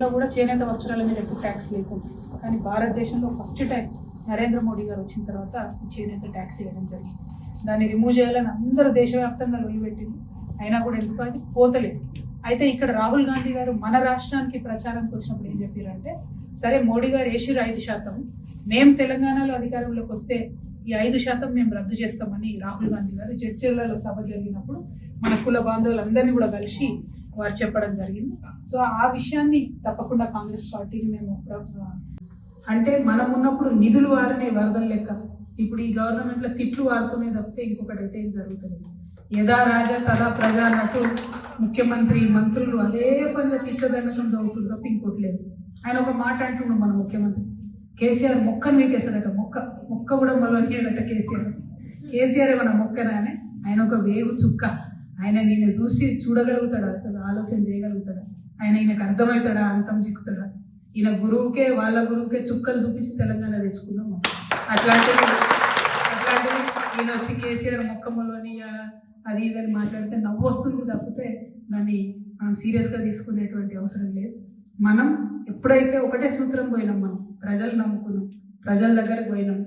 కూడా చేనేత వస్త్రాల మీద ఎప్పుడు ట్యాక్స్ లేకుండా, కానీ భారతదేశంలో ఫస్ట్ టైం నరేంద్ర మోడీ గారు వచ్చిన తర్వాత చేనేత ట్యాక్స్ వేయడం జరిగింది. దాన్ని రిమూవ్ చేయాలని అందరూ దేశవ్యాప్తంగా లొలిపెట్టింది. అయినా కూడా ఎందుకు అది పోతలేదు. అయితే ఇక్కడ రాహుల్ గాంధీ గారు మన రాష్ట్రానికి ప్రచారానికి వచ్చినప్పుడు ఏం చెప్పారంటే, సరే మోడీ గారు వేసిరు 5%, మేము తెలంగాణలో అధికారంలోకి వస్తే ఈ 5% మేము రద్దు చేస్తామని రాహుల్ గాంధీ గారు జడ్చర్లలో సభ జరిగినప్పుడు మన కుల బాంధవులందరినీ కూడా కలిసి వారు చెప్పడం జరిగింది. సో ఆ విషయాన్ని తప్పకుండా కాంగ్రెస్ పార్టీని మేము అంటే మనం ఉన్నప్పుడు నిధులు వారినే వరదలు లెక్క, ఇప్పుడు ఈ గవర్నమెంట్ లో తిట్లు వాడుతూనే తప్పితే ఇంకొకటి అయితే ఏం జరుగుతుంది. యథా రాజా తదా ప్రజా అన్నట్టు ముఖ్యమంత్రి మంత్రులు అదే పనిగా తిట్ల దండకం చదువుతుంది తప్ప ఇంకోటి లేదు. ఆయన ఒక మాట అంటున్నాడు మన ముఖ్యమంత్రి, కేసీఆర్ మొక్కను మీకేసాడట, మొక్క కూడా మళ్ళీ కేసీఆర్ ఏమన్నా మొక్కనానే, ఆయన ఒక వేగు చుక్క. ఆయన నేను చూసి చూడగలుగుతాడా, అసలు ఆలోచన చేయగలుగుతాడా, ఆయన ఈయనకు అర్థమవుతాడా, అంతం చిక్కుతాడా? ఈయన గురువుకే వాళ్ళ గురువుకే చుక్కలు చూపించి తెలంగాణ తెచ్చుకుందాం. అట్లాంటివి ఈయన వచ్చి కేసీఆర్ మొక్కమ్మలోని అది ఇదని మాట్లాడితే నవ్వు వస్తుంది తప్పితే దాన్ని మనం సీరియస్గా తీసుకునేటువంటి అవసరం లేదు. మనం ఎప్పుడైతే ఒకటే సూత్రం పోయినాం, మనం ప్రజలు నమ్ముకున్నాం, ప్రజల దగ్గరకు పోయినాం.